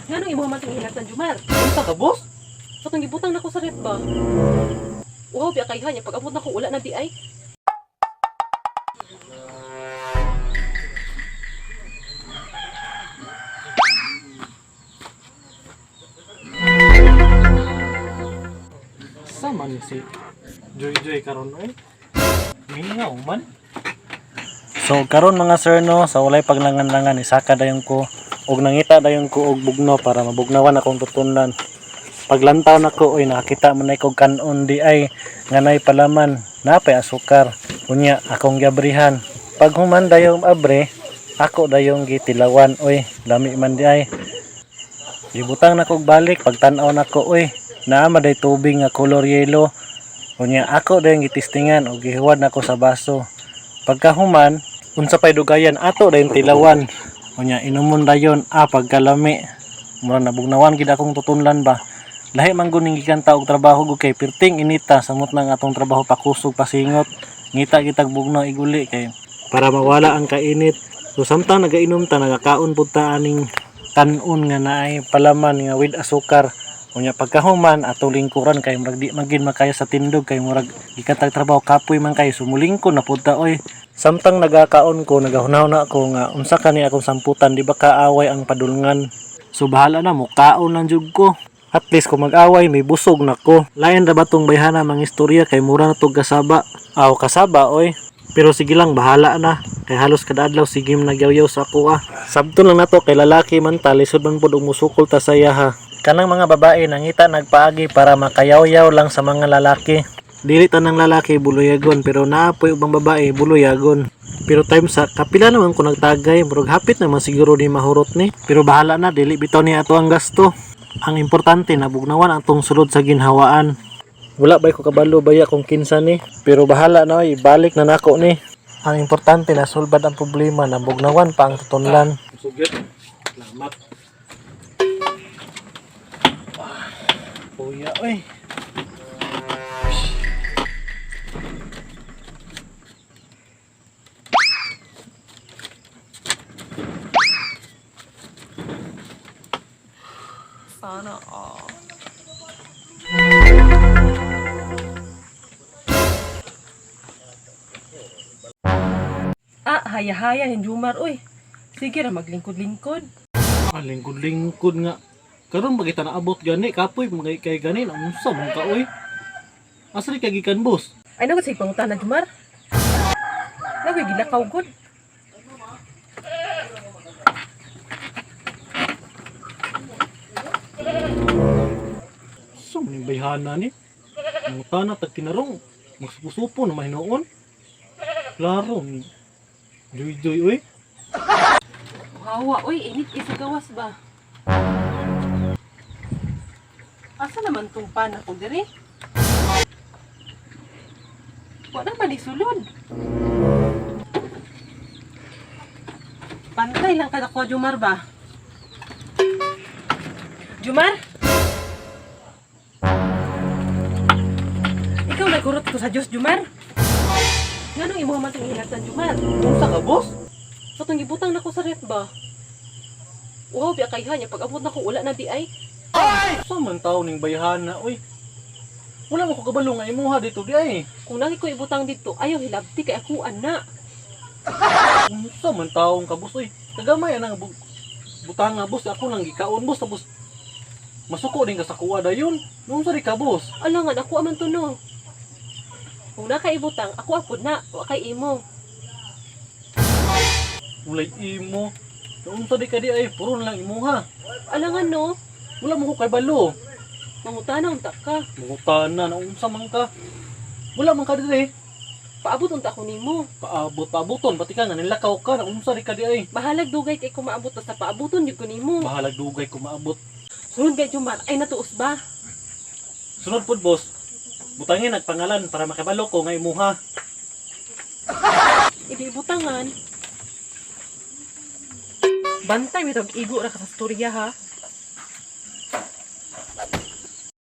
Nganong imo man itong hinatan, Jumar? Unsa ka, boss? So, itong gibutang na ko sa ref ba? Uhaw, biya kay hanya. Pag abot na ko, wala na di ay. Sa man si Joy karon ay. Mingaw man. So karon mga sir no, sa walay paglangan-langan isaka dayon ko og nangita dayon ko og bugno para mabugnawan akong tutunan. Paglantaw nako oy nakita man ay kog kanon di ay nganay palaman napay asukar. Unya akong gabrihan. Pag human dayon abre, ako dayon gitilawan oy, lami man di ay. Gibutang nako og balik pagtan-aw nako oy, naa man day tubig nga color yellow. Unya ako dayon gitistingan og gihuwad nako sa baso. Pagkahuman, unsa pay dugayan ato dayon tilawan. Unya inumon dayon pagkalami. Mura nabugnawan gid akong tutunlan ba. Lahi man gud ning gikan ta og trabaho gud kay perting inita samot nang atong trabaho pakusog pasingot. Ngita kitag bugno iguli kay para mawala ang kainit. So samtang nagainom ta nagakaon pud ta aning kanon nga naay palaman nga with asukar. Unya pagkahuman atong lingkuran kay murag di magin makaya sa tindog kay murag gikatag trabaho kapoy man kay sumulingko na pud ta oy. Samtang nagakaon ko nagahunahon na ako nga unsa kani akong samputan di ba kaaway ang padulngan. So bahala na mo kaon lang jud ko. At least kung mag-away may busog na ko. Lain ra ba tong bayhana mga istorya kay mura na tog kasaba. Aw kasaba oy. Pero sige lang bahala na. Kay halos kada adlaw sige nagyaw-yaw sa ako Sabton lang nato kay lalaki man ta lisod man pud og musukol ta saya ha. Kanang mga babae nangita nagpaagi para makayaw-yaw lang sa mga lalaki. Dili tanang lalaki buloyagon pero naapoy ubang babae buloyagon. Pero time sa kapila naman ko nagtagay murag hapit naman siguro ni mahurot ni. Pero bahala na dili bitaw ni ato ang gasto. Ang importante nabugnawan ang tong sulod sa ginhawaan. Wala bay ko kabalo baya kung kinsa ni pero bahala na ibalik na nako ni. Ang importante na sulbad ang problema nabugnawan pa ang tutunlan. Sugit. Salamat. Kuya oy. Sana all. Haya-haya hin Jumar, uy. Sige ra maglingkod-lingkod. Lingkod-lingkod nga. Karon ba kita naabot gani kapoy mga kay gani na unsa man ka oy. Asri kay gikan boss. Ay nagot sa pangutan na Jumar. Nagoy gilakaw gud. So ning bayhana ni. Ang tana tag kinarong magsupo na mahinoon. Klaro ni. Joy oy. Hawa, uy, init isa gawas ba? Asa naman tong pan ako diri? Wala man isulod. Pantay lang kada ko Jumar ba? Jumar? Ikaw nagurot ko sa Diyos, Jumar? Nganong imo man itong hinatan, Jumar? Unsa ka boss? So, itong gibutang na ko sa ref ba? Uhaw, biya kay hanya. Pag abot na ko, wala na di ay. Sa man taw ning bayhana oy. Wala mo ko kabalo nga imuha dito di ay. Kung lagi ko ibutang dito, ayaw hilabti kay ako, ana. Unsa man taong ka boss oy. Kagamay na butang nga boss ako nang gikaon boss tapos masuko din ka sa kuwa dayon. Unsa di ka boss? Alangan, ako aman to no. Kung na kay ibutang, ako apod na. Wa kay imo. Ulay imo. Unsa di ka di ay puro na lang imuha. Alangan no. Wala mo ko kay balo. Mangutana unta ka. Mangutana na unsa man ka. Wala man ka diri. Paabot unta ko nimo. Paabuton pati ka nga nilakaw ka na unsa di ka di ay. Bahalag dugay kay ko maabot basta paabuton jud ko nimo. Bahalag dugay ko maabot. Sunod kay Jumar, ay natuos ba? Sunod pud boss. Butangin nagpangalan para makabalo ko nga imuha. Ibutangan. Bantay mitog igo ra ka sa storya ha.